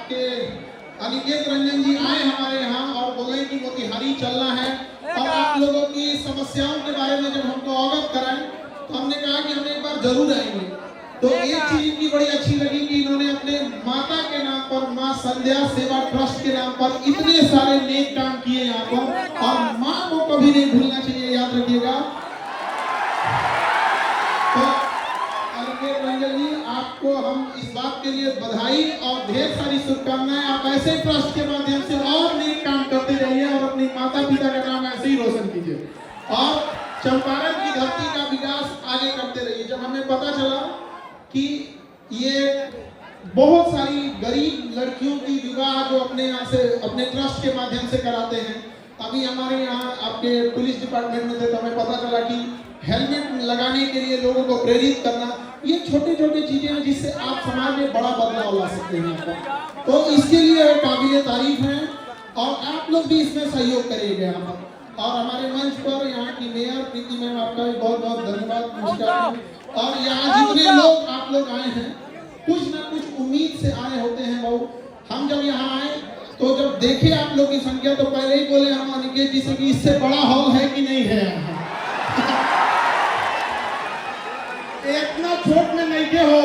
आपके अनिकेत रंजन जी आए हमारे यहाँ और बोले कि मोतिहारी चलना है और आप लोगों की समस्याओं के बारे में जब हमको अवगत कराएं तो हमने कहा कि हम एक बार जरूर आएंगे। तो एक चीज इनकी बड़ी अच्छी लगी कि इन्होंने अपने माता के नाम पर, माँ संध्या सेवा ट्रस्ट के नाम पर इतने सारे नेक काम किए यहाँ पर, और माँ को कभी नहीं भूलना चाहिए, याद रखिएगा। तो अनिकेत रंजन जी, आपको हम इस बात के लिए बधाई और ढेर सारी शुभकामनाएं। आप ऐसे ट्रस्ट के माध्यम से और नेक काम करते रहिए और अपनी माता पिता का नाम ऐसे ही रोशन कीजिए और चंपारण की धरती का विकास आगे करते रहिए। जब हमें पता चला कि ये बहुत सारी गरीब लड़कियों की विवाह जो अपने यहाँ से, अपने ट्रस्ट के माध्यम से कराते हैं, अभी हमारे यहाँ आपके पुलिस डिपार्टमेंट में थे तो हमें पता चला कि हेलमेट लगाने के लिए लोगों को प्रेरित करना, ये छोटे छोटे चीजें हैं जिससे आप समाज में बड़ा बदलाव ला सकते हैं। तो इसके लिए काबिल तारीफ है और आप लोग भी इसमें सहयोग करिएगा यहाँ पर। और हमारे मंच पर यहाँ की मेयर प्रीति मैम, आपका भी बहुत बहुत धन्यवाद, नमस्कार। और यहाँ जितने लोग आप लोग आए हैं, कुछ ना कुछ उम्मीद से आए होते हैं बहु। हम जब यहाँ आए तो जब देखे आप लोग की संख्या तो पहले ही बोले हम अनिकेत जी से कि इससे बड़ा हॉल है कि नहीं है यहाँ। इतना छोट में नहीं के हो।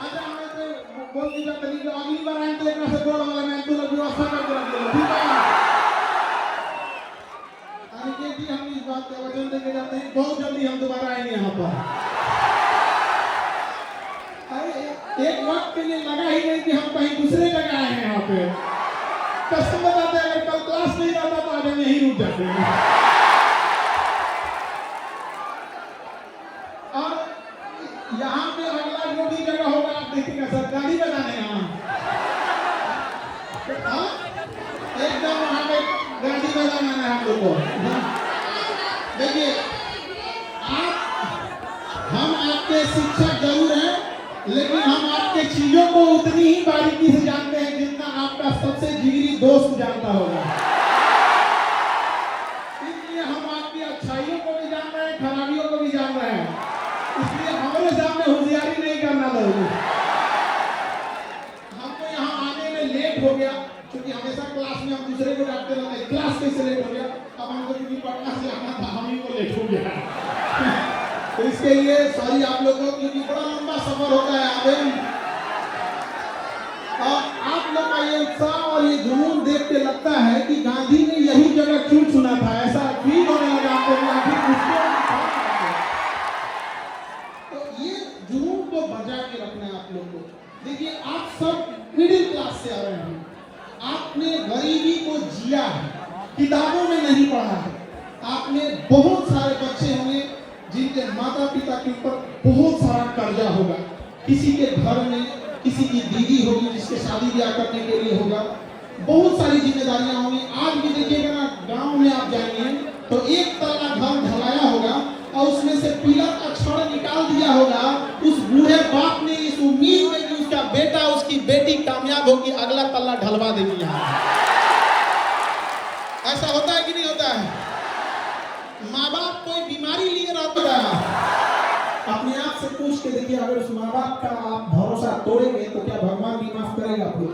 अच्छा हमें तो बोल दिया कहीं कि अगली बार आए तो एक से बड़ा वाला मैं तो व्यवस्था करके रख दूंगा, ठीक है। अनिकेत जी, हम इस बात का वचन देके जाते हैं बहुत जल्दी हम दोबारा आएंगे यहाँ पर। एक वक्त के लिए लगा ही नहीं कि हम कहीं दूसरे जगह आए हैं यहाँ पे। कसम बताते हैं अगर कल क्लास नहीं जाता तो आज हम यहीं रुक जाते हैं। और यहाँ पे अगला जो भी जगह होगा आप देखिएगा, सरकारी बजाने यहाँ एकदम वहाँ पे गाड़ी बजाना है हम लोग को। देखिए हम आपके शिक्षक जरूर हैं, लेकिन हम आपके चीजों को उतनी ही बारीकी से जानते हैं जितना आपका सबसे जिगरी दोस्त जानता होगा। इसलिए हम आपकी अच्छाइयों को भी जान रहे हैं, खराबियों को भी जान रहे हैं। इसलिए हमारे सामने होशियारी नहीं करना लोगे। हमको यहाँ आने में लेट हो गया क्योंकि हमेशा क्लास में हम दूसरे को डांटते रहते हैं, क्लास कैसे लेट हो गया। अब हमको क्योंकि पटना से आना था, हम ही को लेट हो गया। तो इसके लिए सॉरी आप लोगों को, क्योंकि बड़ा लंबा सफर होता है आगे। और आप लोग का ये उत्साह और ये जुनून देख के लगता है कि गांधी ने यही जगह क्यों चुना था, ऐसा फील होने लगा आपको। तो ये जुनून को बचा के रखना है आप लोग को। देखिए आप सब मिडिल क्लास से आ रहे हैं, आपने गरीबी को जिया है, किताबों में नहीं पढ़ा है। आपने बहुत सारे बच्चे होंगे जिनके माता पिता के ऊपर बहुत सारा कर्जा होगा, किसी के घर में किसी की दीदी होगी जिसके शादी ब्याह करने के लिए होगा, बहुत सारी जिम्मेदारियां होंगी। आज भी देखिएगा ना, गांव में आप जाएंगे तो एक तल्ला घर ढलाया होगा और उसमें से पीला का छड़ निकाल दिया होगा। उस बूढ़े बाप ने इस उम्मीद में कि उसका बेटा उसकी बेटी कामयाब होगी, अगला तल्ला ढलवा देगी। ऐसा होता है कि नहीं होता है? माँ बाप कोई बीमारी लिए रहता है, अपने आप से पूछ के देखिए, अगर उस माँ बाप का आप भरोसा तोड़ेंगे तो क्या भगवान भी माफ करेगा आपको?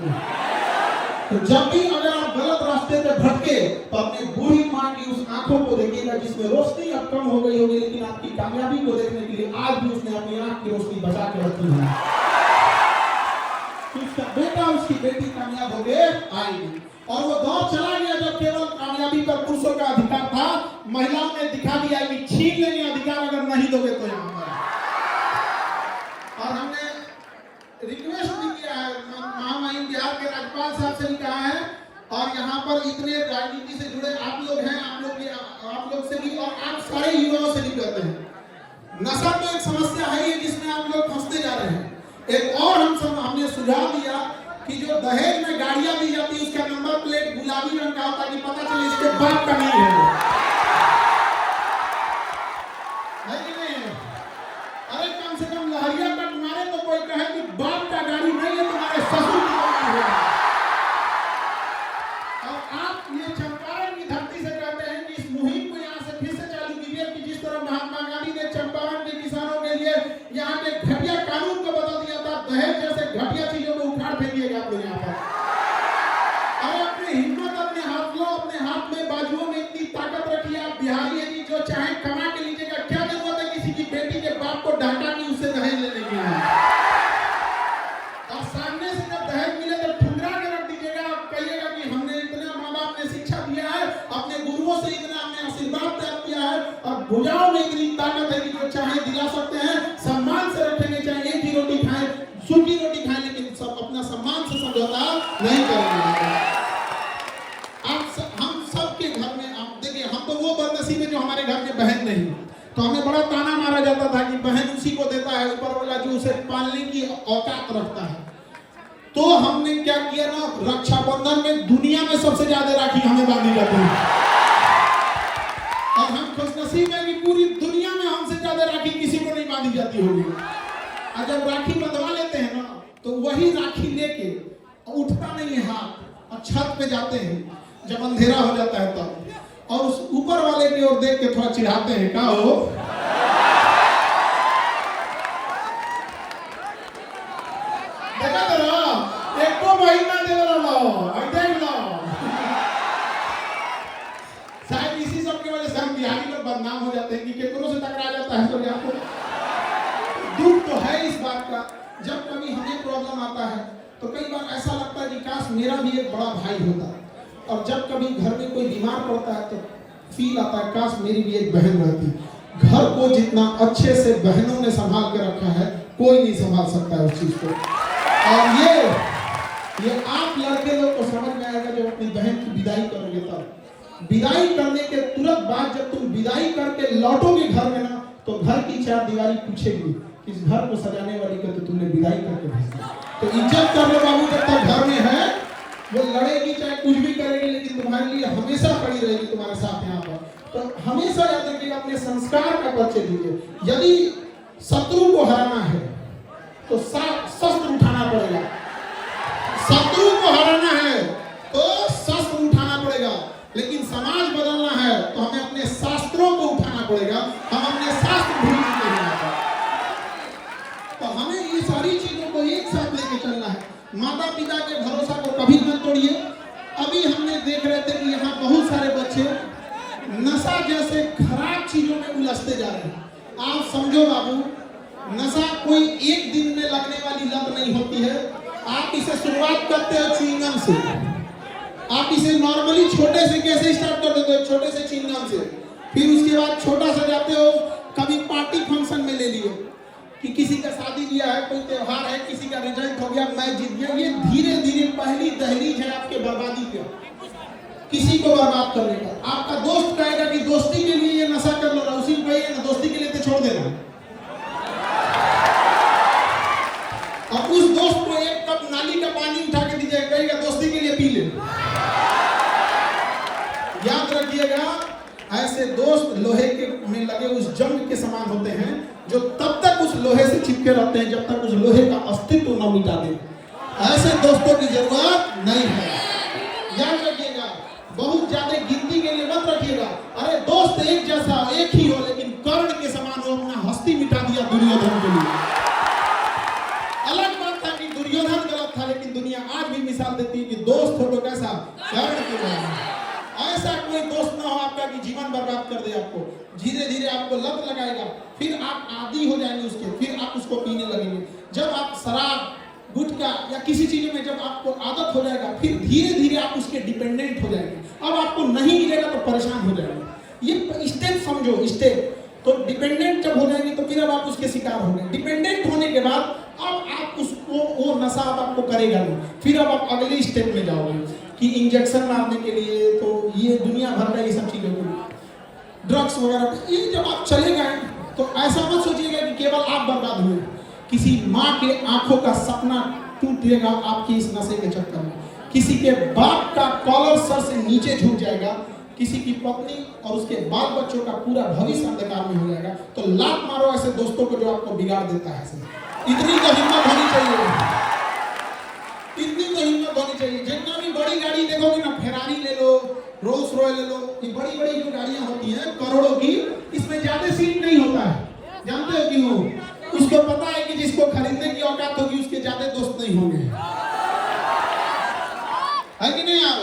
तो जब भी अगर आप गलत रास्ते पे भटके तो अपने बूढ़ी माँ की उस आंखों को देखिएगा जिसमें रोशनी अब कम हो गई होगी, लेकिन आपकी कामयाबी को देखने के लिए आज भी उसने अपनी आंख की रोशनी बचा के रखी है। उसका बेटा उसकी बेटी कामयाब हो गए आएगी। और वो दौर चला गया जब केवल कामयाबी पर पुरुषों का अधिकार था, महिलाओं ने दिखा दिया कि छीन लेंगे अधिकार अगर नहीं दोगे तो यहाँ पर। और हमने रिक्वेस्ट भी किया है, महामहिम बिहार के राज्यपाल साहब से भी कहा है, और यहाँ पर इतने राजनीति से जुड़े आप लोग हैं, आप लोग से भी और आप सारे युवाओं से भी कहते हैं, नशा तो एक समस्या है ही जिसमें आप लोग फंसते जा रहे हैं। एक और हमने सुझाव दिया कि जो दहेज में गाड़ियां दी जाती है उसका नंबर प्लेट गुलाबी रंग का होता है कि पता चले इसके बाप का नहीं है कि नहीं? अरे कम से कम लहरिया कट मारे तो कोई कहे कि बाप का गाड़ी नहीं है, तुम्हारे ससुर की गाड़ी है। और आप ये चंपारण की धरती से कहते हैं कि इस मुहिम को यहाँ से फिर से चालू कीजिए कि जिस तरह महात्मा गांधी ने चंपारण के किसानों के लिए यहाँ के घटिया कानून को बदल दिया दहेज जैसे घटिया चीजों में उखाड़ फेंकिएगा आप लोग यहाँ पर। और अपने हिम्मत अपने हाथों अपने हाथ में बाजुओं में इतनी ताकत रखिए। आप बिहारी है जी, जो चाहे कमा के लीजिएगा। क्या जरूरत है किसी की बेटी के बाप को डांटा कि उससे दहेज लेने की है। और सामने से जब दहेज मिले तो ठुकरा के रख दीजिएगा। आप कहिएगा कि हमने इतना माँ बाप ने शिक्षा दिया है, अपने गुरुओं से इतना हमने आशीर्वाद प्राप्त किया है, और भुजाओं में इतनी ताकत है कि जो चाहे दिला सकते हैं, सम्मान से रखेंगे। चाहे एक ही रोटी खाएं, सूखी रोटी खाएं, लेकिन सब अपना सम्मान से समझौता नहीं करेंगे। हम सबके घर में आप देखिए, हम तो वो बदनसीब है जो हमारे घर में बहन नहीं, तो हमें बड़ा ताना मारा जाता था कि बहन उसी को देता है ऊपर वाला जो उसे पालने की औकात रखता है। तो हमने क्या किया ना, रक्षाबंधन में दुनिया में सबसे ज्यादा राखी हमें बांधी जाती है। और हम खुशनसीब हैं कि पूरी दुनिया में हमसे ज्यादा राखी किसी को नहीं बांधी जाती होगी। और जब राखी बंधवा लेते हैं ना, तो वही राखी लेके उठता नहीं है हाथ, और छत पे जाते हैं जब अंधेरा हो जाता है तब, और उस ऊपर वाले की ओर देख के थोड़ा चिढ़ाते हैं, क्या हो देखा तेरा एक को महीना दे लो, देख लो। शायद इसी सब की वजह से हम बिहारी लोग बदनाम हो जाते हैं कि केकरों से टकरा जाता है। तो आपको दुख तो है इस बात का, जब कभी हमें प्रॉब्लम आता है तो कई बार ऐसा लगता है कि काश मेरा भी एक बड़ा भाई होता। और जब कभी घर में कोई बीमार पड़ता है तो फील आता है काश मेरी भी एक बहन रहती। घर को जितना अच्छे से बहनों ने संभाल के रखा है, कोई नहीं संभाल सकता है उस चीज को। और ये आप लड़के लोग को समझ में आएगा जब अपनी बहन की विदाई करोगे। तब विदाई करने के तुरंत बाद जब तुम विदाई करके लौटोगे घर में ना, तो घर की चार दीवारी पूछेगी कि इस घर को सजाने वाली को तो तुमने विदाई करके भेजा। तो इज्जत कर लो बाबू, जब तक घर में है वो लड़ेगी चाहे कुछ भी करेगी, लेकिन तुम्हारे लिए हमेशा खड़ी रहेगी तुम्हारे साथ यहाँ पर। तो हमेशा याद रखिएगा, अपने संस्कार का परिचय दीजिए। यदि शत्रु को हराना है तो शस्त्र उठाना पड़ेगा। शत्रु को हराना है तो शस्त्र उठाना पड़ेगा, लेकिन समाज बदलना है तो हमें अपने शास्त्रों को उठाना पड़ेगा। हम अपने शास्त्र भूल चुके हैं, तो हमें ये सारी चीजों को एक साथ लेके चलना है। माता पिता के भरोसा को कभी मत तोड़िए। अभी हमने देख रहे थे कि यहाँ बहुत सारे बच्चे नशा जैसे खराब चीजों में उलझते जा रहे हैं। आप समझो बाबू, नशा कोई एक दिन में लगने वाली लत नहीं होती है। आप इसे शुरुआत करते हो च्युइंगम से। आप इसे नॉर्मली छोटे से कैसे स्टार्ट कर देते हो, छोटे से च्युइंगम से, फिर उसके बाद छोटा सा जाते हो, कभी पार्टी फंक्शन में ले लिए कि किसी का शादी ब्याह है, कोई त्योहार है, किसी का रिजल्ट हो गया, मैं जीत गया। ये धीरे धीरे पहली दहलीज है आपके बर्बादी पे, किसी को बर्बाद करने का। आपका दोस्त कहेगा कि दोस्ती के लिए ये नशा कर लो ना, उसी को कहिए ना दोस्ती के लिए तो छोड़ देना। और उस दोस्त को एक कप नाली का पानी उठा के दीजिए, कहेगा दोस्ती के लिए पी ले। याद रखिएगा, ऐसे दोस्त लोहे के में लगे उस जंग के समान होते हैं, जो तब तक उस लोहे से चिपके रहते हैं जब तक उस लोहे का अस्तित्व न मिटा दे। ऐसे दोस्तों की जरूरत नहीं है। याद रखिएगा, बहुत ज्यादा गिनती के लिए मत रखिएगा। अरे दोस्त एक जैसा एक ही हो, लेकिन कर्ण के समान हो, अपना हस्ती मिटा दिया दुर्योधन के लिए। अलग बात था कि दुर्योधन गलत था, लेकिन दुनिया आज भी मिसाल देती है कि दोस्त हो तो कैसा, कर्ण के जैसा। ऐसा कोई दोस्त ना हो आपका कि जीवन बर्बाद कर दे आपको। धीरे धीरे आपको लत लगाएगा, फिर आप आदी हो जाएंगे उसके, फिर आप उसको पीने लगेंगे। जब आप शराब, गुटखा या किसी चीज में जब आपको आदत हो जाएगा, फिर धीरे धीरे आप उसके डिपेंडेंट हो जाएंगे। अब आपको नहीं मिलेगा तो परेशान हो जाएंगे। ये स्टेप समझो, स्टेप। तो डिपेंडेंट जब हो जाएंगे तो फिर अब आप उसके शिकार होंगे। डिपेंडेंट होने के बाद अब आप उसको, वो नशा अब आपको करेगा नहीं, फिर अब आप अगले स्टेप में जाओगे कि इंजेक्शन मारने के लिए, तो ये दुनिया भर का ये सब चीजों के लिए, ड्रग्स वगैरह, ये जब आप चले गए तो ऐसा मत सोचिएगा कि केवल आप बर्बाद हुए। किसी माँ के आंखों का सपना टूटेगा आपकी इस नशे के चक्कर में। किसी के बाप का कॉलर सर से नीचे झुक जाएगा। किसी की पत्नी और उसके बाल बच्चों का पूरा भविष्य अंधकार में हो जाएगा। तो लात मारो ऐसे दोस्तों को जो आपको बिगाड़ देता है। इतनी तो हिम्मत होनी चाहिए, इतनी तो हिम्मत होनी चाहिए। जितना भी बड़ी गाड़ी देखोगे ना, फेरारी ले लो, रोल्स रॉयल ले लो, ये बड़ी बड़ी जो गाड़ियां होती हैं करोड़ों की, इसमें ज्यादा सीट नहीं होता है। जानते हो क्यों? उसको पता है कि जिसको खरीदने की औकात होगी उसके गरीब होंगे, है कि नहीं? यार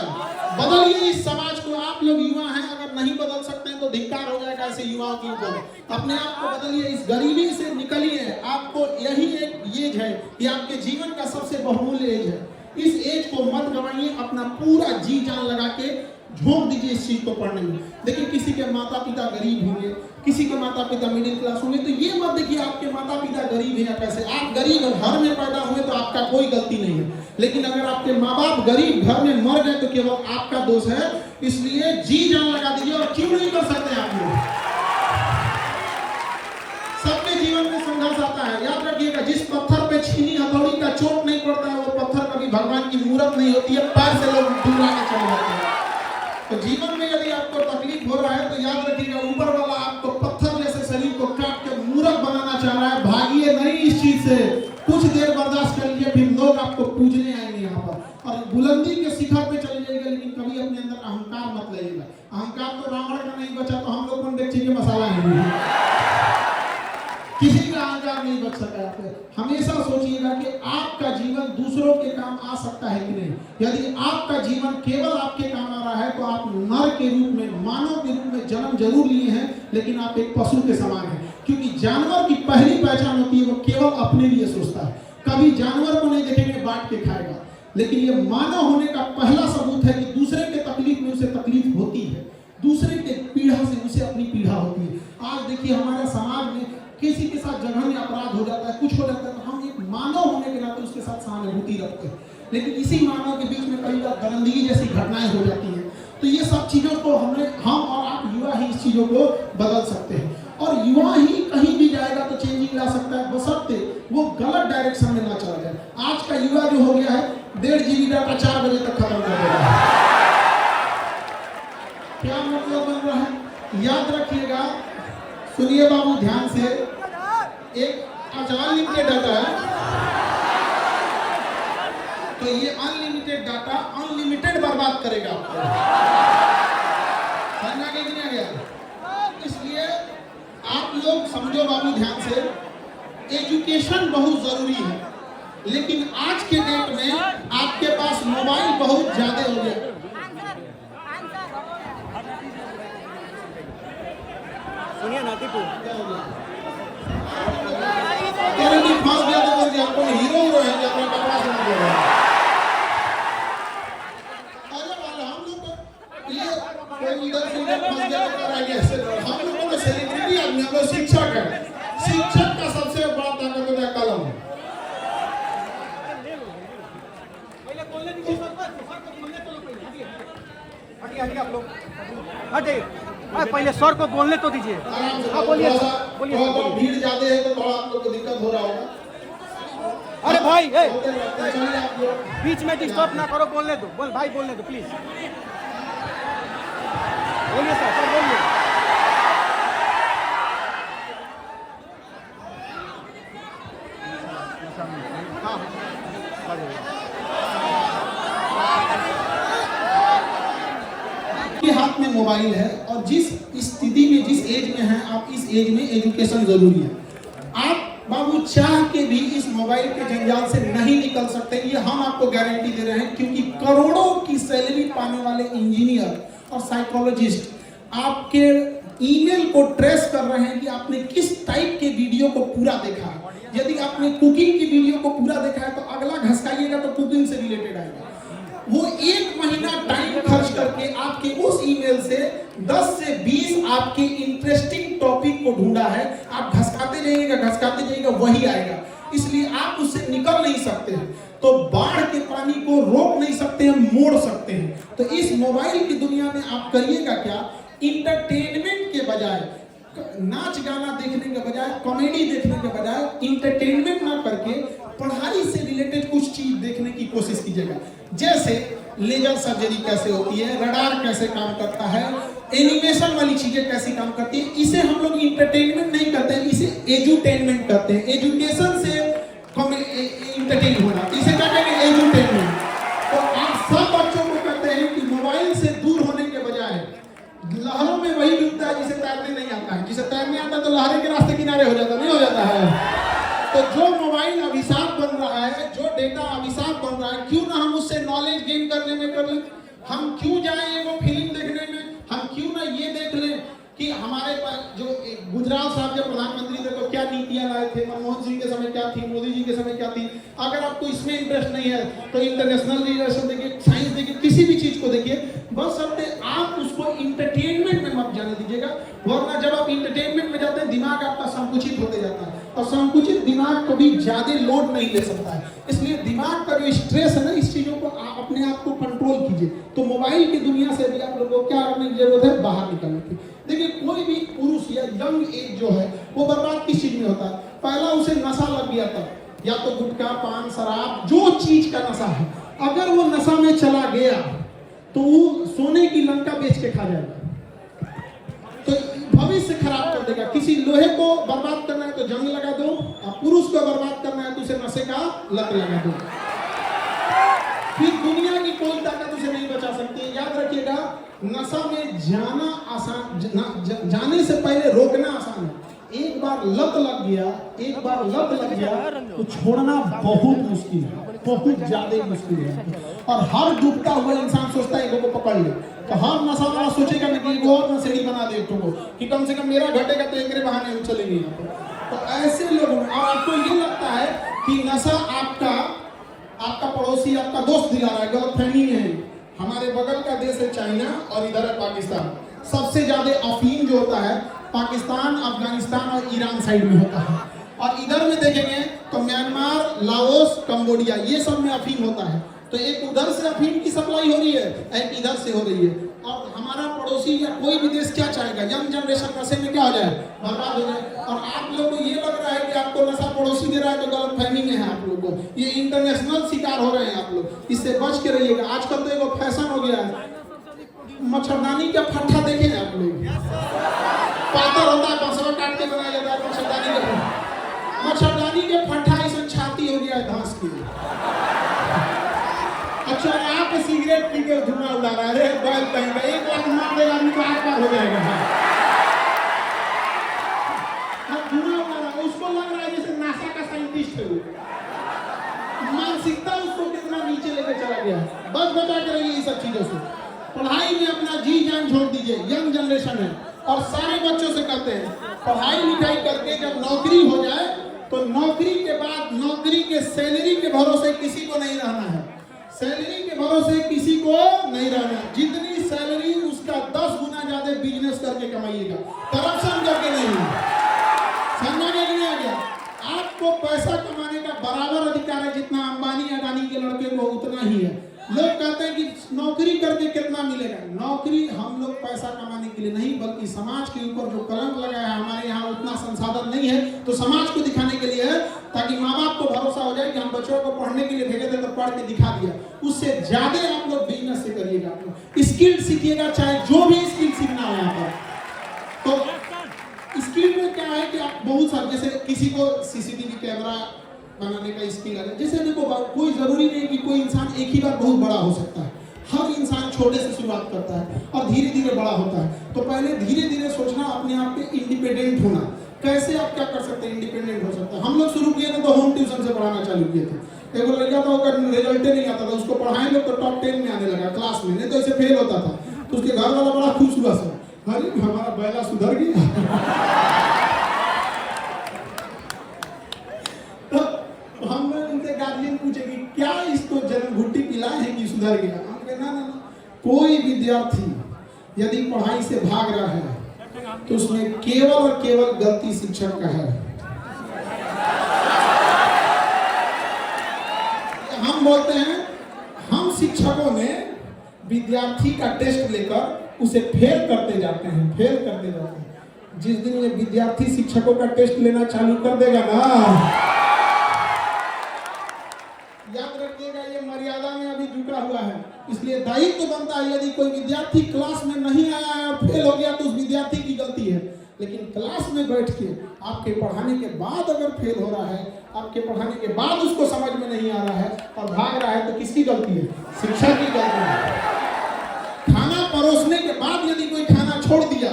बदलिए इस समाज को। आप लोग युवा हैं, अगर नहीं बदल सकते हैं तो धिक्कार हो जाएगा ऐसे युवाओं के ऊपर। अपने आप को बदलिए, इस गरीबी से निकलिए। आपको यही एक एज है, ये आपके जीवन का सबसे बहुमूल्य एज है। इस एज को मत गवाइए, अपना पूरा जी जान लगा के झोंक दीजिए इस चीज को पढ़ने में। देखिए किसी के माता पिता गरीब होंगे, किसी के माता पिता मिडिल क्लास होंगे, तो ये मत देखिए आपके माता पिता गरीब हैं या कैसे। आप गरीब घर में पैदा हुए तो आपका कोई गलती नहीं है, लेकिन अगर आपके माँ बाप गरीब घर में मर गए तो केवल आपका दोष है। इसलिए जी जान लगा दीजिए। और क्यों नहीं कर सकते आप लोग? सबके जीवन में संघर्ष आता है। याद रखिएगा, जिस पत्थर पे छीनी हथौड़ी का चोट नहीं पड़ता है, वो पत्थर कभी भगवान की मूर्त नहीं होती है। पैर से लोग दूर आके चले जाते हैं। तो जीवन में यदि आपको तकलीफ हो रहा है तो याद रखिएगा, ऊपर वाला आपको पत्थर जैसे शरीर को काट के मूर्त बनाना चाह रहा है। भागिए नहीं इस चीज से, कुछ देर बर्दाश्त कर लीजिए, फिर लोग आपको पूजने आएंगे यहाँ पर और बुलंदी के शिखर पे चले जाएगा। लेकिन कभी अपने अंदर अहंकार मत लाइएगा। अहंकार तो रावण का नहीं बचा, तो हम लोग कौन देखिए के मसाला है। किसी का अहंकार नहीं बच सका है। हमेशा सोचिएगा कि आपका जीवन दूसरों के काम आ सकता है कि नहीं। यदि आपका जीवन केवल आपके काम आ रहा है तो आप नर के रूप में, मानव के रूप में जन्म जरूर लिए हैं, लेकिन आप एक पशु के समान हैं। क्योंकि जानवर की पहली पहचान होती है वो केवल अपने लिए सोचता है। कभी जानवर को नहीं देखेंगे बांट के खाएगा। लेकिन ये मानव होने का पहला सबूत है कि दूसरे के तकलीफ में उसे तकलीफ होती है, दूसरे के पीड़ा से उसे अपनी पीड़ा होती है। आज देखिए हमारे समाज में किसी के साथ जघन्य अपराध हो जाता है, कुछ हो जाता है, तो हम एक मानव होने के नाते उसके साथ सहानुभूति रखते हैं। लेकिन इसी मानव के बीच में कई बार दरिंदगी जैसी घटनाएं हो जाती हैं। तो ये सब चीजों को हम और आप युवा ही इस चीजों को बदल सकते हैं। और युवा ही कहीं भी जाएगा तो चेंजिंग ला सकता है, बशर्ते वो गलत डायरेक्शन में ना चला जाए। आज का युवा जो हो गया है 1.5 GB डाटा 4 बजे तक खत्म कर देगा। क्या मतलब बन रहा है? याद रखिएगा, सुनिए बाबू ध्यान से, एक अनलिमिटेड डाटा है, तो ये अनलिमिटेड डाटा अनलिमिटेड बर्बाद करेगा आपको। समझा कि नहीं गया? इसलिए आप लोग समझो बाबू ध्यान से, एजुकेशन बहुत जरूरी है, लेकिन आज के डेट में आपके पास मोबाइल बहुत ज्यादा हो गया। सुनिए ना दीपू, तेरे की फंस गया तो बोल दिया आपको हीरो है जो अपना कपड़ा सुन दे रहा है। अरे वाला हम लोग ये कोई इधर से उधर फंस गया तो कर आगे ऐसे हम लोग तो सेलिब्रिटी आदमी, हम लोग शिक्षक है। शिक्षक का सबसे बड़ा ताकत होता है कलम। पहले बोलने दीजिए सर को बोलने तो पहले हटिए आप लोग हटिए। पहले सर को बोलने तो दीजिए। हाँ बोलिए बोलिए। भीड़ ज्यादा है तो थोड़ा आप लोग को दिक्कत हो रहा होगा। अरे भाई बीच में डिस्टर्ब ना करो, बोलने दो। बोल भाई, बोलने दो प्लीज। बोलिए सर बोलिए। के हाथ में मोबाइल है और जिस स्थिति में, जिस एज में हैं आप, इस एज में एजुकेशन जरूरी है। आप बाबू चाह के भी इस मोबाइल के जंजाल से नहीं निकल सकते, ये हम आपको गारंटी दे रहे हैं। क्योंकि करोड़ों की सैलरी पाने वाले इंजीनियर और साइकोलॉजिस्ट आपके ईमेल को ट्रेस कर रहे हैं कि आपने किस टाइप के वीडियो को पूरा देखा है। यदि आपने कुकिंग की वीडियो को पूरा देखा है तो अगला घसकाइएगा तो कुकिंग से रिलेटेड आएगा। वो 1 महीना टाइम खर्च करके आपके उस ईमेल से 10 से 20 आपके इंटरेस्टिंग टॉपिक को ढूंढा है। आप घसकाते जाइएगा वही आएगा। इसलिए आप उससे निकल नहीं सकते हैं। तो बाढ़ के पानी को रोक नहीं सकते हैं, मोड़ सकते हैं। तो इस मोबाइल की दुनिया में आप करिएगा क्या, इंटरटेनमेंट के बजाय, नाच गाना देखने के बजाय, कॉमेडी देखने के बजाय, इंटरटेनमेंट ना करके पढ़ाई से रिलेटेड कुछ चीज देखने की कोशिश कीजिएगा। जैसे लेजर सर्जरी कैसे होती है, रडार कैसे काम करता है, एनिमेशन वाली चीजें कैसी काम करती है। इसे हम लोग इंटरटेनमेंट नहीं करते हैं, इसे एजुटेनमेंट करते हैं। एजुकेशन से इंटरटेन होना, इसे क्या कहेंगे, एजुटेनमेंट। तो आप सब बच्चों को कहते हैं कि मोबाइल से दूर होने के बजाय लहरों में वही डूबता है जिसे तैरने नहीं आता है। जिसे तैरने आता है तो लहरें के रास्ते किनारे हो जाता, नहीं हो जाता है। तो जो मोबाइल अभिशाप बन रहा है, जो डेटा से नॉलेज गेन करने में कर लें। हम क्यों जाएं वो फिल्म देखने में, हम क्यों ना ये देख लें कि हमारे पास जो गुजरात साहब जब प्रधानमंत्री थे तो क्या नीतियां लाए थे, मनमोहन सिंह के समय क्या थी, मोदी जी के समय क्या थी। अगर आपको इसमें इंटरेस्ट नहीं है तो इंटरनेशनल रिलेशन देखिए, साइंस देखिए, किसी भी चीज को देखिए, बस आप उसको इंटरटेनमेंट में मत जाने दीजिएगा, वरना जब आप इंटरटेनमेंट में जाते हैं दिमाग आपका संकुचित होते जाता है, और संकुचित दिमाग कभी ज्यादा लोड नहीं ले सकता है। इसलिए दिमाग का जो स्ट्रेस है ना, इस चीजों को आप अपने आप को कंट्रोल कीजिए। तो मोबाइल की दुनिया से भी आप लोगों को क्या करने की जरूरत है, बाहर निकलने की। देखिए कोई भी पुरुष या यंग एज जो है वो बर्बाद किस चीज में होता है, पहला उसे नशा लग गया था, या तो गुटखा, पान, शराब, जो चीज का नशा है, अगर वो नशा में चला गया तो वो सोने की लंका बेच के खा जाएगा, तो भविष्य खराब कर देगा। किसी लोहे को बर्बाद करना है तो जंग लगा दो, और पुरुष को बर्बाद करना है तो उसे नशे का लत लगा दो, फिर दुनिया की कोई ताकत उसे नहीं बचा सकती। याद रखिएगा, नशा में जाना आसान, जाने से पहले रोकना आसान है। एक बार लत लग गया तो छोड़ना बहुत मुश्किल है, बहुत ज्यादा मुश्किल है। और हर डूबता हुआ इंसान सोचता है को पकड़ ले, तो हर नशा वाला सोचेगा ना कि और नशेड़ी बना दे तुमको, कि कम से कम मेरा घटेगा तो एक बहाने हम चलेंगे यहाँ पर। तो ऐसे लोग, और आपको ये लगता है कि नशा आपका पड़ोसी, आपका दोस्त दिला रहा है, गलतफहमी है। हमारे बगल का देश है चाइना और इधर है पाकिस्तान। सबसे ज्यादा अफीम जो होता है पाकिस्तान, अफगानिस्तान और ईरान साइड में होता है, और इधर में देखेंगे तो म्यांमार, लाओस, कंबोडिया, ये सब में अफीम होता है। तो एक उधर से अफीम की सप्लाई हो रही है, एक इधर से हो रही है। और हमारा पड़ोसी या कोई भी देश क्या चाहेगा, यंग जनरेशन नशे में क्या हो जाए, बर्बाद हो जाए। और आप लोगों को ये लग रहा है कि आपको नशा पड़ोसी दे रहा है तो गलतफहमी में है आप लोगों को, ये इंटरनेशनल शिकार हो रहे हैं आप लोग, इससे बच के रहिएगा। आजकल तो एक फैशन हो गया है, मच्छरदानी का फट्टा देखे आप लोग, पातर होता है, बंसवा काट के बनाया जाता है मच्छरदानी के फट्टा, ऐसा छाती हो गया है घास की। अच्छा, आप सिगरेट पी के धुआं उड़ा रहा है, बैल कहेंगे 1 लाख मार देगा आदमी तो आग पार हो जाएगा। धुआं उड़ा रहा है, उसको लग रहा है जैसे नासा का साइंटिस्ट है वो, मानसिकता उसको कितना नीचे लेके चला गया। बस बचा के रहिए ये सब चीजों से, पढ़ाई में अपना जी जान छोड़ दीजिए। यंग जनरेशन है और सारे बच्चों से कहते हैं, पढ़ाई लिखाई करके जब नौकरी हो जाए तो नौकरी के बाद नौकरी के सैलरी के भरोसे किसी को नहीं रहना है, सैलरी के भरोसे किसी को नहीं रहना। जितनी सैलरी उसका 10 गुना ज्यादा बिजनेस करके कमाइएगा, करप्शन करके नहीं। समझ में नहीं आ गया? आपको पैसा कमाने का बराबर अधिकार है, जितना अंबानी अडानी के लड़के को उतना ही है। लोग कहते हैं कि नौकरी करके कितना मिलेगा, नौकरी हम लोग पैसा कमाने के लिए नहीं, बल्कि समाज के ऊपर जो कलंक लगा है, हमारे यहाँ उतना संसाधन नहीं है तो समाज को दिखाने के लिए है, ताकि माँ बाप को भरोसा हो जाए कि हम बच्चों को पढ़ने के लिए भेजे थे तो पढ़ के दिखा दिया। उससे ज्यादा आप लोग बिजनेस से करिएगा, स्किल सीखिएगा, चाहे जो भी स्किल सीखना हो यहाँ पर। तो स्किल में क्या है कि आप बहुत सारे, जैसे किसी को सीसीटीवी कैमरा बनाने का स्किल है, जैसे देखो कोई जरूरी नहीं कि कोई इंसान एक ही बार बहुत बड़ा हो सकता है। हर इंसान छोटे से शुरुआत करता है और धीरे धीरे बड़ा होता है। तो पहले धीरे धीरे सोचना, अपने आप पे इंडिपेंडेंट होना। कैसे आप क्या कर सकते हैं, इंडिपेंडेंट हो सकता है। हम लोग शुरू किए थे तो होम ट्यूशन से पढ़ाना चालू किए थे। एक लड़का था, उसका रिजल्ट नहीं आता था, उसको पढ़ाए लोग तो टॉप 10 में आने लगा क्लास में, नहीं तो इसे फेल होता था। तो उसके घर वाला बड़ा खुश हुआ, सर अरे हमारा बैला सुधर गया। हम उनसे गार्जियन पूछे कि क्या इसको जन्म घुट्टी पिलाए हैं कि सुधर गया। हम कहे ना, कोई विद्यार्थी यदि पढ़ाई से भाग रहा है तो उसमें केवल और केवल गलती शिक्षक का है। हम बोलते हैं, हम शिक्षकों ने विद्यार्थी का टेस्ट लेकर उसे फेल करते जाते हैं। जिस दिन ये विद्यार्थी शिक्षकों का टेस्ट लेना चालू कर देगा ना, याद रखिएगा ये मर्यादा में अभी जुटा हुआ है। इसलिए दायित्व बनता है, यदि कोई विद्यार्थी क्लास में नहीं आया है और फेल हो गया तो उस विद्यार्थी की गलती है। लेकिन क्लास में बैठ के आपके पढ़ाने के बाद अगर फेल हो रहा है, आपके पढ़ाने के बाद उसको समझ में नहीं आ रहा है और भाग रहा है, तो किसकी गलती है? शिक्षक की गलती है। खाना परोसने के बाद यदि कोई खाना छोड़ दिया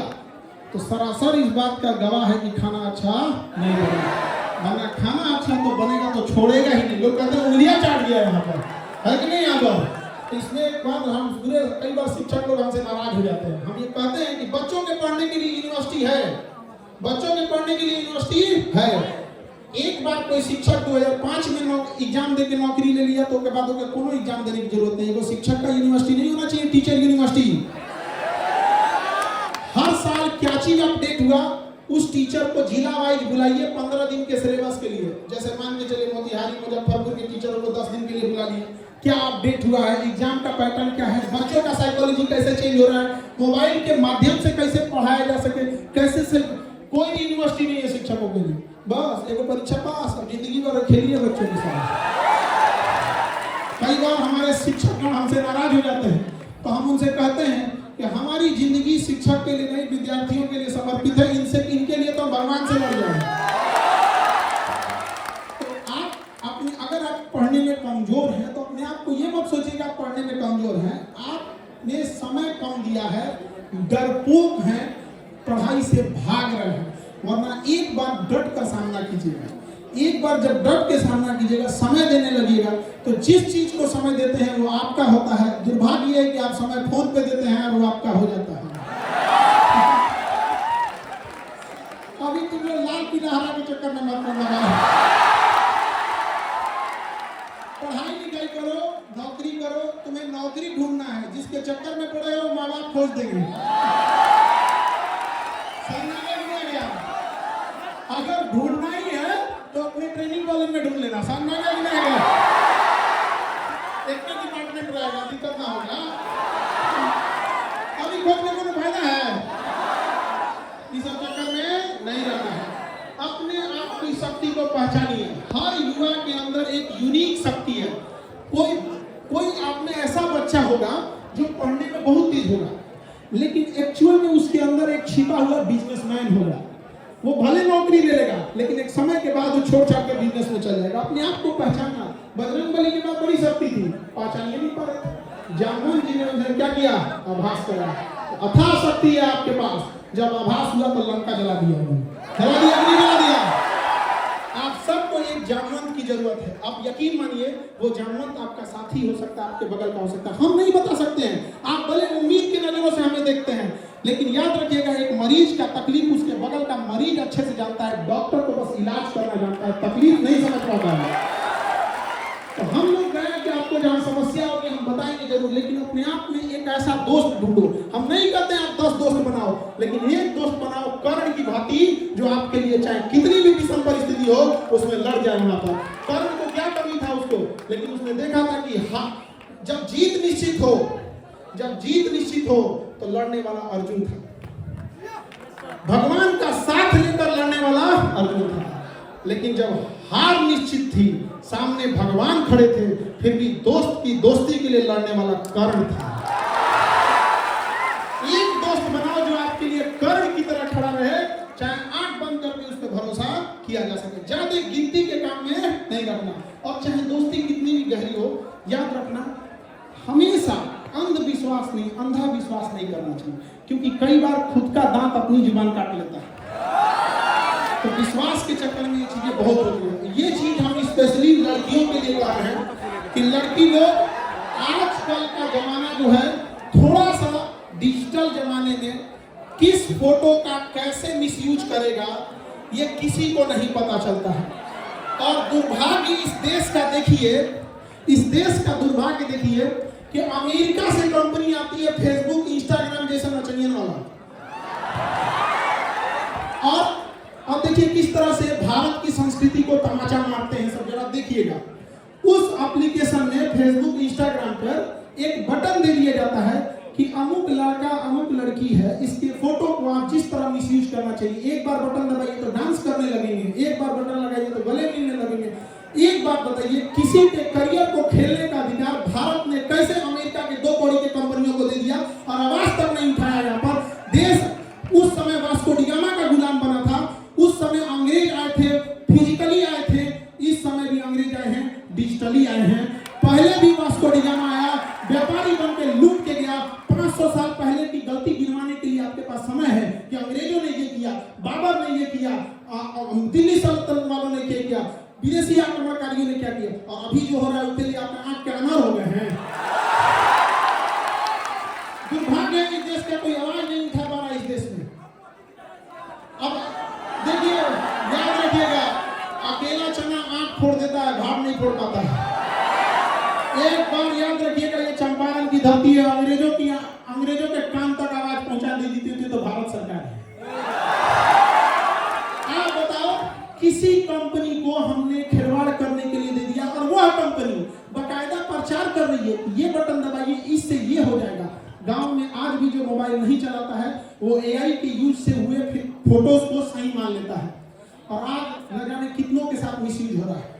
तो सरासर इस बात का गवाह है कि खाना अच्छा नहीं बना। खाना अच्छा तो बनेगा तो छोड़ेगा ही नहीं। लोग कहते हैं उंगलियां चाट गया यहाँ पर, है कि नहीं यादव? तो इसमें एक बात हम पूरे कई बार शिक्षक लोग हमसे नाराज हो जाते हैं। हम ये कहते हैं कि बच्चों के पढ़ने के लिए यूनिवर्सिटी है, बच्चों के पढ़ने के लिए यूनिवर्सिटी है। एक बार कोई शिक्षक 2005 में एग्जाम दे के नौकरी ले लिया तो उसके बाद ओके कोनो एग्जाम देने की जरूरत नहीं है। वो शिक्षक का यूनिवर्सिटी नहीं होना चाहिए, टीचर यूनिवर्सिटी। हर साल क्या चीज अपडेट हुआ उस टीचर को जिला वाइज बुलाइए 15 दिन के सिलेबस के लिए। जैसे मान के चले मोतिहारी मुजफ्फरपुर के टीचरों को 10 दिन के लिए बुला लिए, क्या अपडेट हुआ है, एग्जाम का पैटर्न क्या है, बच्चों का साइकोलॉजी कैसे चेंज हो रहा है, मोबाइल के माध्यम से कैसे पढ़ाया जा सके, कैसे से कोई यूनिवर्सिटी नहीं है शिक्षकों के लिए। बस एगो परीक्षा पास और जिंदगी भर खेलिए बच्चों के साथ। कई बार हमारे शिक्षक हमसे नाराज हो जाते हैं तो हम उनसे कहते हैं कि हमारी जिंदगी शिक्षक के लिए नहीं विद्यार्थियों के लिए समर्पित है, इनसे इनके लिए तो भगवान से लड़ जाए। तो आप अपने अगर आप पढ़ने में कमजोर हैं तो अपने आप को ये मत सोचिए कि आप पढ़ने में कमजोर हैं। आपने समय कम दिया है, डरपोक हैं, पढ़ाई से भाग रहे हैं। वरना एक बार डट कर सामना कीजिएगा, एक बार जब डट के सामना कीजिएगा, समय देने लगिएगा तो जिस चीज को समय देते हैं वो आपका होता है। दुर्भाग्य है कि आप समय फोन पे देते हैं और वो आपका हो जाता है। अभी तुम लोग लाल पीला के चक्कर में मत पड़ना। पढ़ाई लिखाई करो, नौकरी करो, तुम्हें नौकरी ढूंढना है, जिसके चक्कर में पड़े हो माँ बाप खोज देंगे। अगर ढूंढना ही है तो अपने ट्रेनिंग कॉलेज में ढूंढ लेना, सामने नहीं है, एक डिपार्टमेंट रहेगा, दिक्कत ना होगा। अभी खोजने को फायदा है, इस चक्कर में नहीं रहना है। अपने आप की शक्ति को पहचानिए। हर युवा के अंदर एक यूनिक शक्ति है। कोई आप में ऐसा बच्चा होगा जो पढ़ने में बहुत तेज होगा, लेकिन एक्चुअल में उसके अंदर एक छिपा हुआ बिजनेसमैन होगा। वो भले नौकरी ले लेगा लेकिन एक समय के बाद वो छोड़ छाड़ के बिजनेस में चल जाएगा। अपने आप को पहचानना। बजरंगबली के पास बड़ी शक्ति थी, पहचानिए नहीं पा रहे। जामुन जी ने उन्हें क्या किया? आभास करा। अथाह शक्ति है आपके पास, जब आभास हुआ तो लंका जला दिया, जला दिया नहीं जला दिया। आप सबको एक जामवंत की जरूरत है। आप यकीन मानिए वो जामवंत आपका साथी हो सकता है, आपके बगल का हो सकता है, हम नहीं बता सकते हैं। आप भले उम्मीद की नजरों से हमें देखते हैं, लेकिन याद रखिएगा एक मरीज का तकलीफ उसके बगल का मरीज अच्छे से जानता है। डॉक्टर को बस इलाज करना जानता है, तकलीफ नहीं समझ पाता है। तो हम लोग गए कि आपको जहाँ समस्या होगी हम बताएंगे जरूर, लेकिन अपने आप में एक ऐसा दोस्त ढूंढो। हम नहीं कहते हैं आप 10 दोस्त बनाओ, लेकिन एक दोस्त बनाओ कर्ण की भांति, जो आपके लिए चाहे कितनी भी विषम परिस्थिति हो उसमें लड़ जाए। वहां पर कर्ण को क्या कमी था उसको, लेकिन उसने देखा था कि हाँ जब जीत निश्चित हो तो लड़ने वाला अर्जुन था। भगवान का साथ लेकर लड़ने वाला अर्जुन था। लेकिन जब हार निश्चित थी, सामने भगवान खड़े थे, फिर भी दोस्त की दोस्ती के लिए लड़ने वाला कर्ण था। एक दोस्त बनाओ जो आपके लिए कर्ण की तरह खड़ा रहे, चाहे आंख बंद करके उस पर भरोसा किया जा सके। ज्यादा गिनती के काम में नहीं रखना, और चाहे दोस्ती कितनी भी गहरी हो, याद रखना हमेशा अंधविश्वास नहीं, अंधा विश्वास नहीं करना चाहिए, क्योंकि कई बार खुद का दांत अपनी जुबान काट लेता है। तो विश्वास के चक्कर में ये चीजें बहुत होती है। ये चीज हम स्पेशली लड़कियों के लिए कह रहे हैं कि लड़की लोग आजकल का जमाना जो है थोड़ा सा डिजिटल जमाने में किस फोटो का कैसे मिसयूज करेगा ये किसी को नहीं पता चलता है। और दुर्भाग्य इस देश का देखिए, इस देश का दुर्भाग्य देखिए कि अमेरिका से कंपनी आती है फेसबुक इंस्टाग्राम जैसा नचनियन वाला, और अब देखिए किस तरह से भारत की संस्कृति को तमाचा मारते हैं सब। जरा देखिएगा उस एप्लीकेशन में फेसबुक इंस्टाग्राम पर एक बटन दे दिया जाता है कि अमुक लड़का अमुक लड़की है, इसके फोटो को आप जिस तरह मिसयूज करना चाहिए। एक बार बटन दबाइए तो डांस करने लगेंगे, एक बार बटन लगाइए तो गले मिलने लगेंगे। एक बात बताइए, किसी के करियर को खेलने का अधिकार भारत ने कैसे अमेरिका के 2 कौड़ी के कंपनियों को दे दिया और आवाज तक नहीं उठाया। यहाँ पर देश उस समय वास्को डी गामा का गुलाम बना था, उस समय अंग्रेज आए थे, फिजिकली आए थे, इस समय भी अंग्रेज आए हैं, डिजिटली आए हैं। पहले भी वास्को डी गामा आया, व्यापारी बन के लूट के गया। 500 साल पहले की गलती गिनवाने के लिए आपके पास समय है कि अंग्रेजों ने ये किया, बाबर ने ये किया, दिल्ली सल्तनत वालों ने क्या किया, विदेशी आक्रमणकारियों ने क्या किया, और अभी जो हो रहा है उसके लिए आपका आंख के अनार हो गया। नहीं फोड़ पाता है। एक बार याद रखिएगा, ये चंपारण की धरती है, अंग्रेजों के कान तक आवाज पहुंचा दी थी तो भारत सरकार है। आप बताओ, किसी कंपनी को हमने खिलवाड़ करने के लिए दे दिया और वह कंपनी बाकायदा प्रचार कर रही है, ये बटन दबाइए इससे ये हो जाएगा। गांव में आज भी जो मोबाइल नहीं चलाता है वो एआई के यूज से हुए फोटोज को सही मान लेता है, और आज न जाने कितनों के साथ मिसयूज हो रहा है।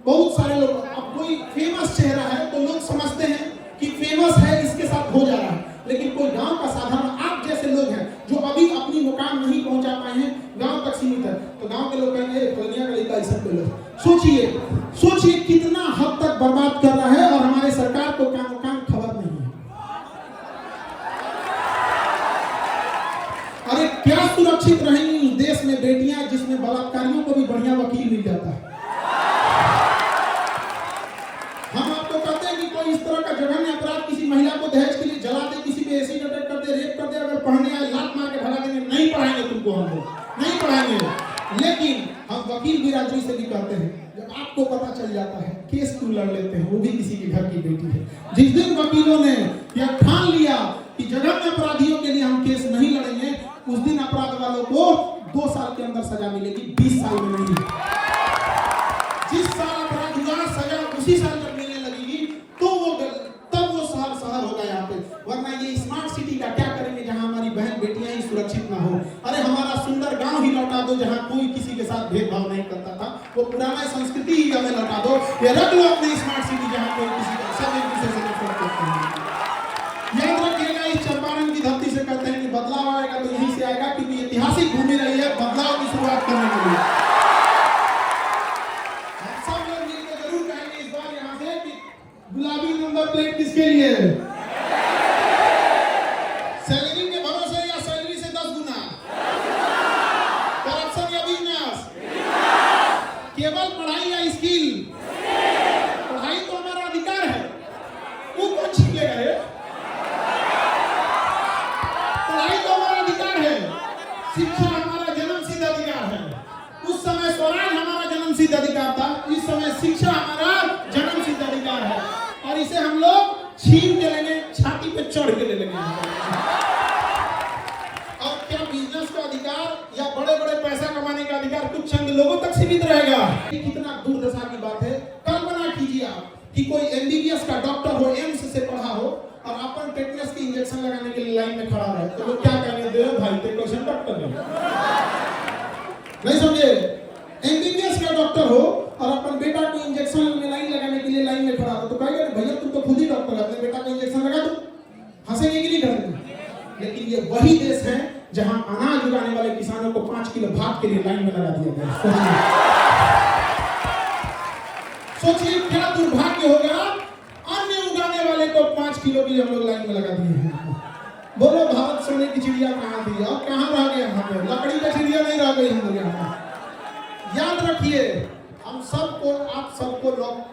बहुत सारे लोग, अब कोई फेमस चेहरा है तो लोग समझते हैं कि फेमस है इसके साथ हो जा रहा है, लेकिन कोई गांव का साधारण आप जैसे लोग हैं जो अभी अपनी मुकाम नहीं पहुंचा पाए हैं, गांव तक सीमित है, तो गांव के लोग कहेंगे दुनिया का लड़का ऐसा कोई लोग। सोचिए कितना हद तक बर्बाद कर रहा है और हमारे सरकार को काम खबर नहीं है। अरे क्या सुरक्षित रहेंगी उस देश में बेटियां जिसमें बलात्कारियों को भी बढ़िया वकील मिल जाता है। हम आपको कहते हैं कि कोई इस तरह का जघन्य अपराध किसी महिला को दहेज के लिए जला दे, किसी पे एसिड अटैक कर दे, रेप कर दे, अगर पढ़ने आए लात मार के भगा देंगे, नहीं पढ़ाएंगे तुमको, हम लोग नहीं पढ़ाएंगे। लेकिन हम वकील बिरादरी से भी कहते हैं, जब आपको पता चल जाता है केस क्यों लड़ लेते हैं, वो भी किसी के घर की बेटी है। जिस दिन वकीलों ने यह ठान लिया कि जघन्य अपराधियों के लिए हम केस नहीं लड़ेंगे, उस दिन अपराध वालों को 2 साल के अंदर सजा मिलेगी, 20 साल में नहीं। जिस साल अपराध हुआ सजा उसी साल जब मिलने लगेगी तो तब वो शहर होगा यहाँ पे। वरना ये स्मार्ट सिटी का क्या करेंगे जहाँ हमारी बहन बेटियां ही सुरक्षित ना हो। अरे हमारा सुंदर गांव ही लौटा दो जहाँ कोई किसी के साथ भेदभाव नहीं करता था, वो पुराना संस्कृति ही हमें लौटा दो। ये रख लो अपनी स्मार्ट सिटी जहाँ कोई किसी का सब एक दूसरे से नफरत करते हैं। याद रखिएगा, इस चंपारण की धरती से कहते हैं कि बदलाव आएगा तो यहीं से आएगा, क्योंकि ऐतिहासिक भूमि रही है बदलाव की शुरुआत करने के लिए। गुलाबी नंबर प्लेट किसके लिए? सैलरी के भरोसे या सैलरी से 10 गुना? करप्शन या बिजनेस? केवल पढ़ाई या स्किल? पढ़ाई तो हमारा अधिकार है, वो कौन छीनेगा रे? पढ़ाई तो हमारा अधिकार है, शिक्षा हमारा जन्मसिद्ध अधिकार है। उस समय स्वराज हमारा जन्मसिद्ध अधिकार था, इस समय शिक्षा हमारा जन्मसिद्ध अधिकार है, और इसे हम लोग छीन के लेंगे, छाती पे चढ़ के ले लेंगे। और क्या बिजनेस का अधिकार या बड़े-बड़े पैसा कमाने का अधिकार कुछ चंद लोगों तक सीमित रहेगा? कितना दुर्दशा की बात है। कल्पना कीजिए आप कि कोई एमबीबीएस का डॉक्टर हो, एम्स से पढ़ा हो, और अपन टेटनस के इंजेक्शन लगाने के लिए लाइन में खड़ा रहे, तो लोग क्या कहेंगे, दे भाई तेरे क्वेश्चन डॉक्टर नहीं समझे? एमबीबीएस का डॉक्टर हो और अपन बेटा को इंजेक्शन में लाइन लगाने के लिए लाइन में खड़ा हो, तो कहेगा भैया तुम तो खुद ही डॉक्टर है, अपने बेटा को इंजेक्शन लगा दो। हंसेंगे कि नहीं करेंगे? लेकिन ये वही देश है जहां अनाज उगाने वाले किसानों को 5 किलो भात के लिए लाइन में लगा दिया गया। सोचिए क्या दुर्भाग्य होगा, अन्न उगाने वाले को 5 किलो के लिए हम लोग लाइन में लगा दिए हैं। बोलो भारत सोने की चिड़िया कहाँ थी, अब कहाँ रह गए? यहाँ पे लकड़ी का चिड़िया नहीं रह गई हम लोग यहाँ। याद रखिए, हम सबको, आप सबको लोग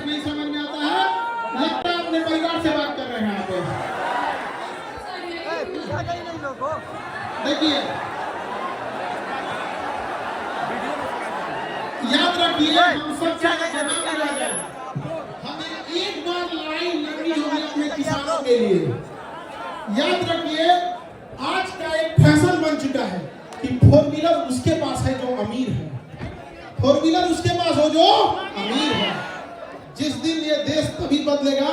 नहीं समझ में आता है, लगता है अपने परिवार से बात कर रहे हैं आप। देखिए याद रखिए, हम सब हमें एक बार लड़ाई लड़नी होगी अपने किसानों के लिए। याद रखिए, आज का एक फैशन बन चुका है कि 4 व्हीलर उसके पास है जो अमीर है, 4 व्हीलर उसके पास हो जो अमीर है। जिस दिन ये देश तभी बदलेगा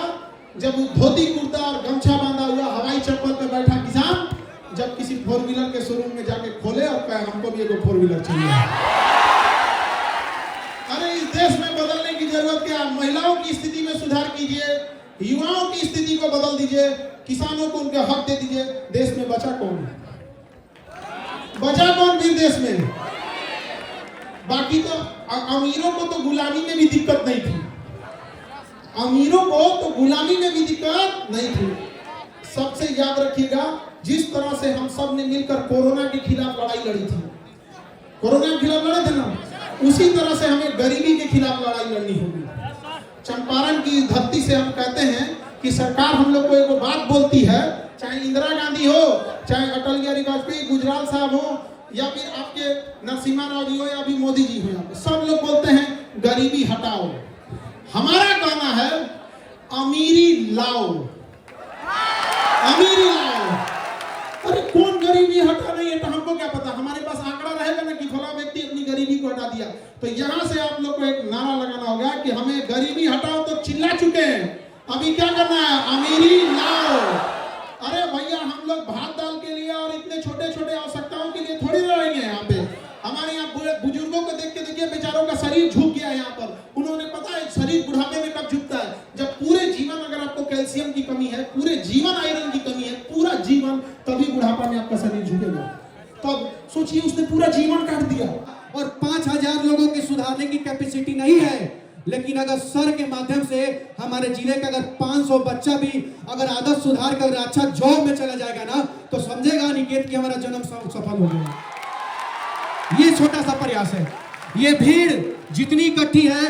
जब धोती कुर्ता और गमछा बांधा हुआ हवाई चप्पल पे बैठा किसान जब किसी 4 व्हीलर के शोरूम में जाके खोले और कहे हमको भी एक 4 व्हीलर चाहिए। अरे इस देश में बदलने की जरूरत क्या? महिलाओं की स्थिति में सुधार कीजिए, युवाओं की स्थिति को बदल दीजिए, किसानों को उनके हक दे दीजिए। देश में बचा कौन? देश में? बाकी तो अमीरों को तो गुलामी में भी दिक्कत नहीं थी, अमीरों को तो गुलामी में भी दिक्कत नहीं थी। सबसे याद रखिएगा, जिस तरह से हम सब ने मिलकर कोरोना के खिलाफ लड़ाई लड़ी थी, कोरोना के खिलाफ लड़े थे ना, उसी तरह से हमें गरीबी के खिलाफ लड़ाई लड़नी होगी। चंपारण की धरती से हम कहते हैं कि सरकार हम लोग को एक बात बोलती है, चाहे इंदिरा गांधी हो, चाहे अटल बिहारी वाजपेयी, गुजराल साहब हो, या फिर आपके नरसिम्हा राव जी हो, या फिर मोदी जी हो, सब लोग बोलते हैं गरीबी हटाओ। हमारा कहना है अमीरी लाओ, अमीरी लाओ। अरे कौन गरीबी हटा नहीं है तो हमको क्या पता, हमारे पास आंकड़ा रहेगा ना कि फला व्यक्ति अपनी गरीबी को हटा दिया। तो यहाँ से आप लोग को एक नारा लगाना होगा कि हमें गरीबी हटाओ, तो चिल्ला चुके हैं, अभी क्या करना है, अमीरी लाओ। अरे भैया हम लोग भात दाल के लिए और इतने छोटे छोटे आवश्यकताओं के लिए थोड़ी लड़ेंगे। यहाँ पे हमारे यहाँ बुजुर्गों को देख के देखिए, बेचारों का शरीर झुक गया है। यहाँ पर उन्होंने पता है शरीर बुढ़ापे में कब झुकता है, जब पूरे जीवन अगर आपको कैल्शियम की कमी है, पूरे जीवन आयरन की कमी है, पूरा जीवन, तभी बुढ़ापा में आपका शरीर झुकेगा। तब सोचिए उसने पूरा जीवन काट दिया। और 5000 लोगों के सुधारने की कैपेसिटी नहीं है, लेकिन अगर सर के माध्यम से हमारे जिले का अगर 500 बच्चा भी अगर आदत सुधार कर अच्छा जॉब में चला जाएगा ना, तो समझेगा अनिकेत कि हमारा जन्म सफल हो गया। ये छोटा सा प्रयास है। ये भीड़ जितनी इकट्ठी है,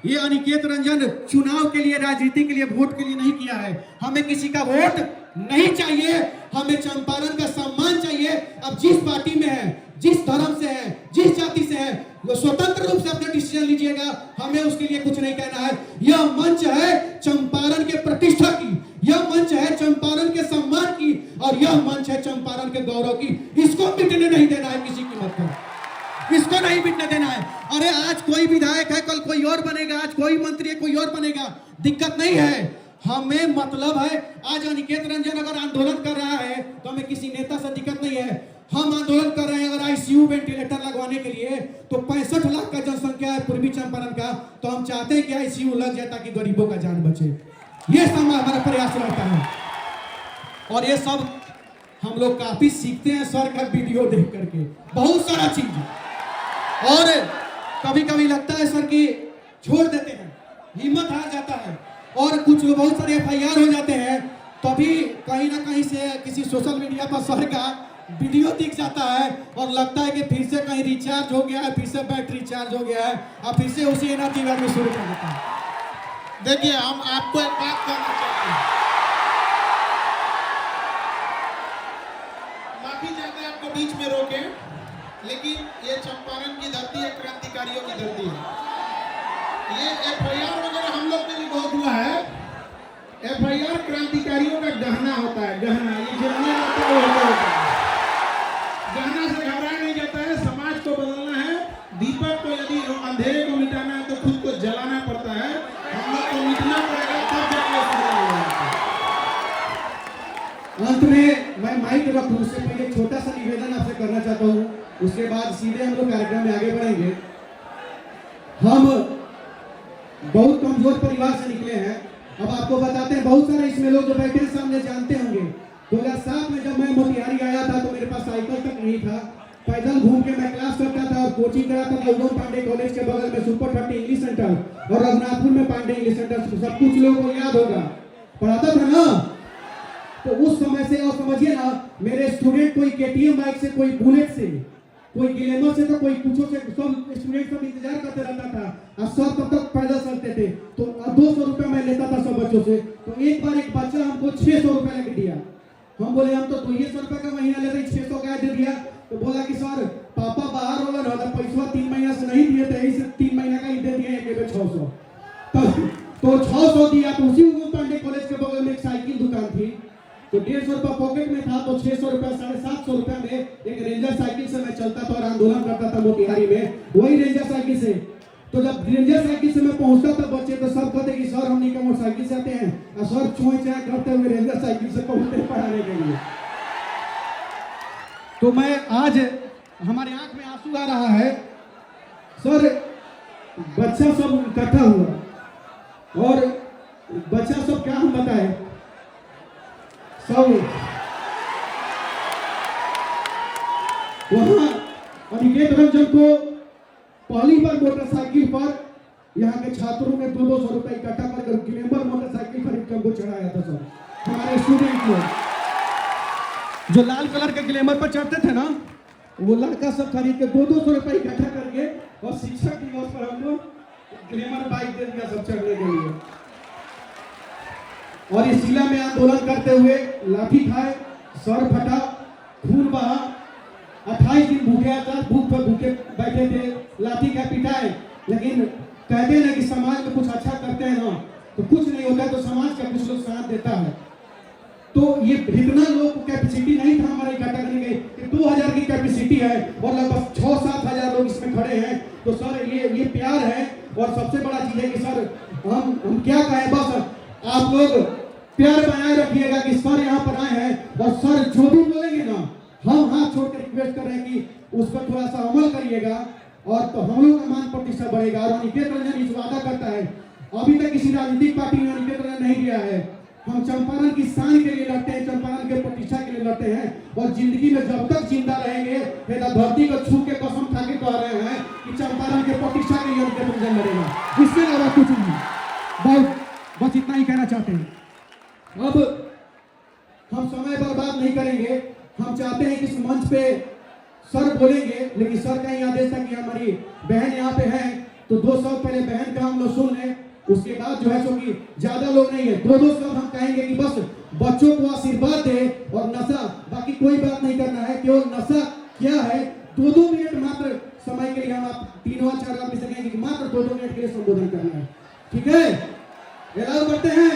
ये अनिकेत रंजन चुनाव के लिए, राजनीति के लिए, वोट के लिए नहीं किया है। हमें किसी का वोट नहीं चाहिए, हमें चंपारण का सम्मान चाहिए। अब जिस पार्टी में है, जिस धर्म से है, जिस जाति से है, वो स्वतंत्र रूप से अपना डिसीजन लीजिएगा, हमें उसके लिए कुछ नहीं कहना है। यह मंच है चंपारण के प्रतिष्ठा की, यह मंच है चंपारण के सम्मान की, और यह मंच है चंपारण के गौरव की। इसको मिटने नहीं देना है किसी कीमत पर, इसको नहीं मिटने देना है। अरे आज कोई विधायक है, कल कोई और बनेगा, आज कोई मंत्री है, कोई और बनेगा, दिक्कत नहीं है। हमें मतलब है आज अनिकेत रंजन अगर आंदोलन कर रहा है तो हमें किसी नेता से दिक्कत नहीं है। हम आंदोलन कर रहे हैं अगर आईसीयू वेंटिलेटर लगवाने के लिए, तो 65 लाख का जनसंख्या है पूर्वी चंपारण का, तो हम चाहते हैं कि आईसीयू लग जाए ताकि गरीबों का जान बचे। ये सब हमारा प्रयास रहता है, और ये सब हम लोग काफी सीखते हैं सर का वीडियो देख करके, बहुत सारा चीज। और कभी कभी लगता है सर कि छोड़ देते हैं, हिम्मत हार जाता है, और कुछ बहुत सारे FIR हो जाते हैं, तभी कहीं ना कहीं से किसी सोशल मीडिया पर सर का वीडियो दिख जाता है, और लगता है कि फिर से कहीं रिचार्ज हो गया है, फिर से बैटरी चार्ज हो गया है, और फिर से उसी एनर्जी में शुरू कर देता है। देखिए हम आपको एक बात कहना चाहते हैं, माफी चाहते हैं आपको बीच में रोके, लेकिन ये चंपारण की धरती है, क्रांतिकारियों की धरती है। ये FIR वगैरह हम लोग में भी बहुत हुआ है। FIR क्रांतिकारियों का गहना होता है, गहना। ये जितने होता है वो होता है, गहना से घबराया नहीं जाता है। समाज को बदलना है, दीपक को यदि अंधेरे को मिटाना है तो खुद को जलाना पड़ता है। हम लोग को मिटना पड़ेगा, तब जाके अंत में मैं माइक रखूं उससे पहले छोटा सा निवेदन आपसे करना चाहता हूं, उसके बाद सीधे हम लोग कार्यक्रम में आगे बढ़ेंगे। हम बहुत कमजोर परिवार से निकले हैं। अब आपको बताते हैं, बहुत सारे इसमें लोग जो बैठे हैं सामने जानते होंगे, 2007 में जब मैं मोतिहारी आया था तो मेरे पास साइकिल तक नहीं था, पैदल घूम के मैं क्लास करता था और कोचिंग कराता था। उदम पांडे कॉलेज के बगल में सुपर 30 इंग्लिश सेंटर और रघुनाथपुर में पांडे इंग्लिश सेंटर, सब कुछ लोगों को याद होगा, पढ़ाता था ना। तो उस समय से, और समझिए ना, मेरे स्टूडेंट कोई KTM बाइक से, कोई बुलेट से, कोई ग्लैमर से, तो कोई कुछो से, सब स्टूडेंट सब इंतजार करते रहता था, और सब तब तक पैदल चलते थे। तो 200 रुपये मैं लेता था सब बच्चों से। तो एक बार एक बच्चा हमको 600 रुपये लेके दिया। हम बोले हम तो 200 रुपये का महीना ले रहे, 600 का दे दिया। तो बोला कि सर पापा बाहर हो रहा था, पैसा 3 महीना से नहीं दिए थे, यही से 3 महीना का ही दे दिए, एक 600। तो 600 दिया। तो उसी पांडे कॉलेज के बगल में एक साइकिल दुकान थी, तो 150 रुपया पॉकेट में था, तो 600 रुपया, 750 रुपया में एक रेंजर साइकिल से मैं चलता था और आंदोलन करता था मोतिहारी में, वही रेंजर साइकिल से। तो जब रेंजर साइकिल से मैं पहुंचता था, बच्चे तो सब कहते कि सर हम नहीं का मोटरसाइकिल से आते हैं, और सर चोय चाय करते हुए रेंजर साइकिल से पहुंचते पढ़ाने के लिए। तो मैं आज हमारे आंख में आंसू आ रहा है सर, बच्चा सब इकट्ठा हुआ, और बच्चा सब क्या हम बताए, सब वहां अनिकेत रंजन को पहली बार मोटरसाइकिल पर यहाँ के छात्रों ने 200 रुपए इकट्ठा कर ग्लैमर मोटरसाइकिल खरीद कर उनको चढ़ाया था सर। हमारे स्टूडेंट लोग जो लाल कलर के ग्लैमर पर चढ़ते थे ना, वो लड़का सब खरीद के 200 रुपए इकट्ठा करके और शिक्षक दिवस पर हमको ग्लैमर बाइक दे दिया सब चढ़ने के लिए। और इस जिला में आंदोलन करते हुए लाठी खाए, सर फटा, खून बहा, 28 दिन भूखे आता, भूख पर भूखे बैठे थे, लाठी का पिटाए। लेकिन कहते हैं ना कि समाज में कुछ अच्छा करते हैं ना तो कुछ नहीं होता, तो समाज का कुछ लोग साथ देता है। तो ये इतना लोग कैपेसिटी नहीं था हमारे इकट्ठा करने की, 2000 की कैपेसिटी है और लगभग 6-7 हजार लोग इसमें खड़े हैं। तो सर ये प्यार है। और सबसे बड़ा चीज है कि सर हम क्या कहें, बस आप लोग प्यार बनाए रखिएगा कि सर यहाँ पर आए हैं और सर जो भी बोलेंगे ना, हम हाथ छोड़ कर रिक्वेस्ट कर रहे हैं कि उस पर थोड़ा सा अमल करिएगा और तो हम लोग का मान प्रतिष्ठा बढ़ेगा। और अनिकेत रंजन इस वादा करता है, अभी तक किसी राजनीतिक पार्टी में अनिकेत रंजन नहीं गया है। हम चंपारण की शान के लिए लड़ते हैं, चंपारण के प्रतिष्ठा के लिए लड़ते हैं और जिंदगी में जब तक जिंदा रहेंगे धरती को छू के कसम खा के कह रहे हैं कि चंपारण के प्रतिष्ठा के लिए अनिकेत रंजन लड़ेगा, इससे ज्यादा कुछ नहीं। बस इतना ही कहना चाहते हैं। अब हम समय बर्बाद नहीं करेंगे। हम चाहते हैं कि इस मंच पे सर बोलेंगे, लेकिन सर का ही आदेश था कि हमारी बहन यहाँ पे है तो 2 शब्द पहले बहन का हम लोग सुन लें, उसके बाद जो है सो कि ज्यादा लोग नहीं है 2 शब्द हम कहेंगे कि बस बच्चों को आशीर्वाद दे और नशा, बाकी कोई बात नहीं करना है, केवल नशा क्या है 2 मिनट मात्र समय के लिए हम आप 3 और 4 आदमी से कहेंगे कि मात्र 2 मिनट के लिए संबोधन करना है, ठीक है? अलाउ करते हैं।